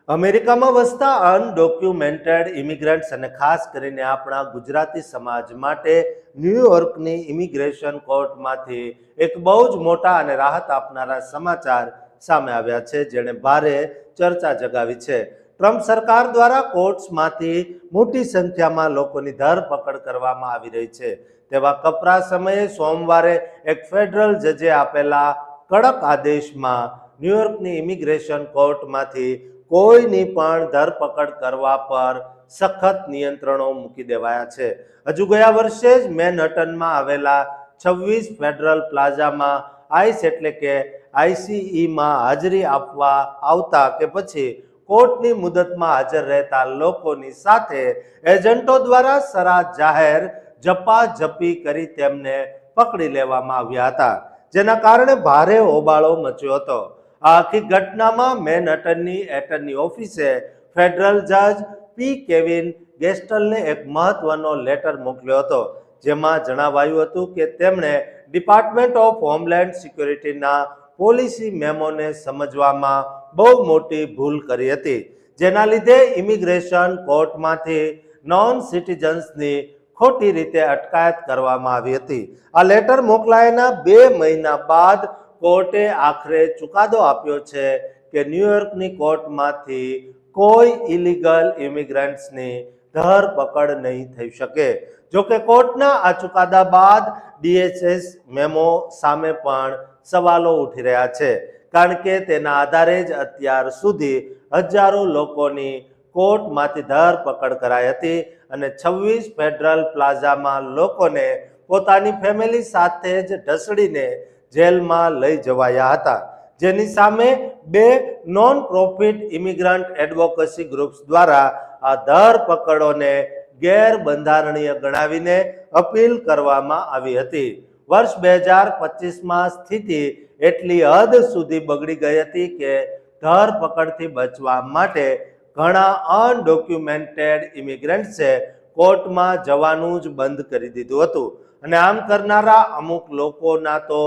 અમેરિકામાં વસતા undocumented immigrants અને ખાસ કરીને આપણા ગુજરાતી સમાજ માટે ન્યૂયોર્કની ઇમિગ્રેશન કોર્ટમાંથી એક બહુ જ મોટા અને રાહત આપનારા સમાચાર સામે આવ્યા છે, જેણે ભારે ચર્ચા જગાવી છે. ટ્રમ્પ સરકાર દ્વારા કોર્ટ્સમાંથી મોટી સંખ્યામાં લોકોની ધરપકડ કરવામાં આવી રહી છે. તેવા કપરા સમયે સોમવારે એક ફેડરલ જજે આપેલા કડક આદેશમાં ન્યૂયોર્કની ઇમિગ્રેશન કોર્ટમાંથી કોઈની પણ ધરપકડ કરવા પર સખત નિયંત્રણો મૂકી દેવાયા છે. હજુ ગયા વર્ષે જ મેનહટનમાં આવેલા 26 ફેડરલ પ્લાઝામાં આઈસ એટલે કે આઈસીઈમાં હાજરી આપવા આવતા કે પછી કોર્ટની મુદતમાં હાજર રહેતા લોકોની સાથે એજન્ટો દ્વારા સરા જાહેર ઝપાઝપી કરી તેમને પકડી લેવામાં આવ્યા હતા, જેના કારણે ભારે હોબાળો મચ્યો હતો. આ આખી ઘટનામાં મેનહટનની એટર્ની ઓફિસે ફેડરલ જજ પી કેવિન ગેસ્ટલને એક મહત્વનો લેટર મોકલ્યો હતો, જેમાં જણાવાયું હતું કે તેમણે ડિપાર્ટમેન્ટ ઓફ હોમલેન્ડ સિક્યોરિટીના પોલિસી મેમોને સમજવામાં બહુ મોટી ભૂલ કરી હતી, જેના લીધે ઇમિગ્રેશન કોર્ટમાંથી નોન સિટીઝન્સની ખોટી રીતે અટકાયત કરવામાં આવી હતી. આ લેટર મોકલાયાના 2 મહિના બાદ કોર્ટે આખરે ચુકાદો આપ્યો છે કે ન્યૂયોર્કની કોર્ટમાંથી કોઈ ઇલીગલ ઇમિગ્રન્ટ્સની ધરપકડ નહીં થઈ શકે. જોકે કોર્ટના આ ચુકાદા બાદ ડીએચએસ મેમો સામે પણ સવાલો ઉઠી રહ્યા છે, કારણ કે તેના આધારે જ અત્યાર સુધી હજારો લોકોની કોર્ટમાંથી ધરપકડ કરાઈ હતી અને 26 ફેડરલ પ્લાઝામાં લોકોને પોતાની ફેમિલી સાથે જ ઢસડીને જેલમાં લઈ જવાયા હતા, જેની સામે 2 નોન પ્રોફિટ ઇમિગ્રન્ટ એડવોકેસી ગ્રુપ્સ દ્વારા આ ધરપકડોને ગેરબંધારણીય ગણાવીને અપીલ કરવામાં આવી હતી. વર્ષ 2025માં સ્થિતિ એટલી હદ સુધી બગડી ગઈ હતી કે ધરપકડથી બચવા માટે ઘણા અનડોક્યુમેન્ટેડ ઇમિગ્રન્ટ્સે કોર્ટમાં જવાનું જ બંધ કરી દીધું હતું અને આમ કરનારા અમુક લોકોના તો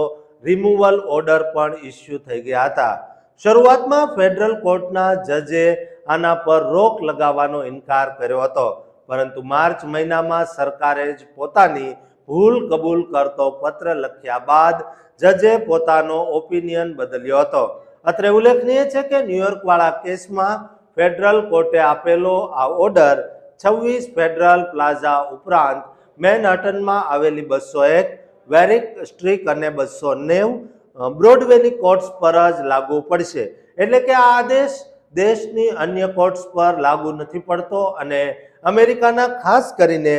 રિમૂવલ ઓર્ડર પણ ઇસ્યુ થઈ ગયા હતા. શરૂઆતમાં ફેડરલ કોર્ટના જજે આના પર રોક લગાવવાનો ઇનકાર કર્યો હતો, પરંતુ માર્ચ મહિનામાં સરકારે જ પોતાની ભૂલ કબૂલ કરતો પત્ર લખ્યા બાદ જજે પોતાનો ઓપિનિયન બદલ્યો હતો. અત્રે ઉલ્લેખનીય છે કે ન્યૂયોર્કવાળા કેસમાં ફેડરલ કોર્ટે આપેલો આ ઓર્ડર 26 ફેડરલ પ્લાઝા ઉપરાંત મેનહટનમાં આવેલી 201 વેરિક સ્ટ્રીટ અને 290 બ્રોડવેની કોર્ટ્સ પર જ લાગુ પડશે. એટલે કે આ આદેશ દેશની અન્ય કોર્ટ્સ પર લાગુ નથી પડતો અને અમેરિકાના ખાસ કરીને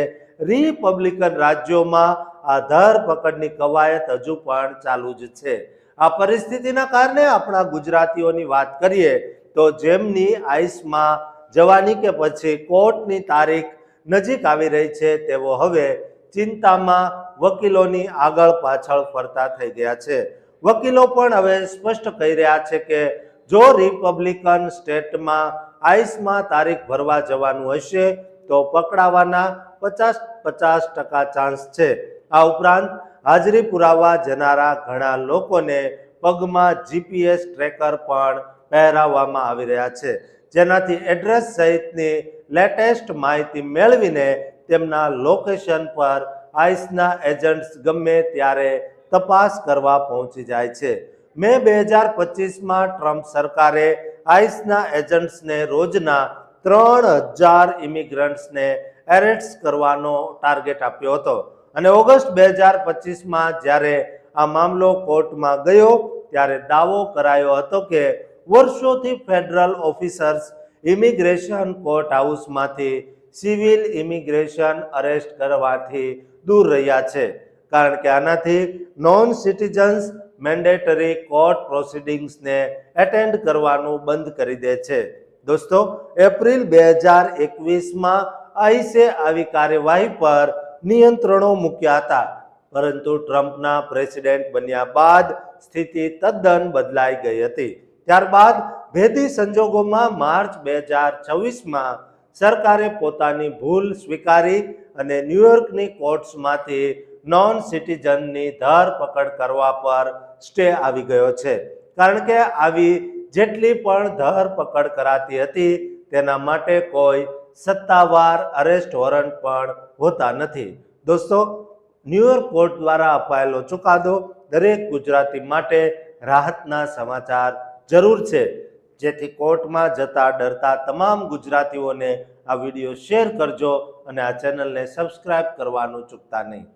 રિપબ્લિકન રાજ્યોમાં આ ધરપકડની કવાયત હજુ પણ ચાલુ જ છે. આ પરિસ્થિતિના કારણે આપણા ગુજરાતીઓની વાત કરીએ તો જેમની આઈસમાં જવાની કે પછી કોર્ટની તારીખ નજીક આવી રહી છે, તેઓ હવે ચિંતામાં વકીલોની આગળ પાછળ ફરતા થઈ ગયા છે. વકીલો પણ હવે સ્પષ્ટ કહી રહ્યા છે કે જો રિપબ્લિકન સ્ટેટમાં આઈસમાં તારીખ ભરવા જવાનું હશે તો પકડાવાના 50% ચાન્સ છે. આ ઉપરાંત હાજરી પુરાવા જનારા ઘણા લોકોને પગમાં જીપીએસ ટ્રેકર પણ પહેરાવવામાં આવી રહ્યા છે, જેનાથી એડ્રેસ સહિતની લેટેસ્ટ માહિતી મેળવીને તેમના લોકેશન પર આઈસના એજન્ટ્સ ગમે ત્યારે તપાસ કરવા પહોંચી જાય છે. મે 2025માં ટ્રમ્પ સરકારે આઈસના એજન્ટ્સને રોજના 3000 ઇમિગ્રન્ટ્સને એરેસ્ટ કરવાનો ટાર્ગેટ આપ્યો હતો અને ઓગસ્ટ 2025માં જ્યારે આ મામલો કોર્ટમાં ગયો ત્યારે દાવો કરાયો હતો કે વર્ષોથી ફેડરલ ઓફિસર્સ ઇમિગ્રેશન કોર્ટ હાઉસમાંથી સિવિલ ઇમિગ્રેશન અરેસ્ટ કરવાથી દૂર રહ્યા છે, કારણ કે આનાથી નોન સિટીઝન્સ મેન્ડેટરી કોર્ટ પ્રોસિડિંગ્સને એટેન્ડ કરવાનું બંધ કરી દે છે. દોસ્તો, એપ્રિલ 2021માં આઈસે આવી કાર્યવાહી પર નિયંત્રણો મૂક્યા હતા, પરંતુ ટ્રમ્પના પ્રેસિડેન્ટ બન્યા બાદ સ્થિતિ તદ્દન બદલાઈ ગઈ હતી. ત્યારબાદ ભેદી સંજોગોમાં માર્ચ 2026માં સરકારે પોતાની ભૂલ સ્વીકારી અને ન્યૂયોર્કની કોર્ટ્સમાંથી નોન સિટીઝનની ધરપકડ કરવા પર સ્ટે આવી ગયો છે, કારણ કે આવી જેટલી પણ ધરપકડ કરાતી હતી તેના માટે કોઈ સત્તાવાર અરેસ્ટ વોરંટ પણ હોતા નથી. દોસ્તો, ન્યુયોર્ક કોર્ટ દ્વારા અપાયેલો ચુકાદો દરેક ગુજરાતી માટે રાહતના સમાચાર જરૂર છે. જેથી કોર્ટમાં જતા ડરતા તમામ ગુજરાતીઓને આ વિડીયો શેર કરજો અને આ ચેનલને સબસ્ક્રાઇબ કરવાનું ચૂકતા નહીં.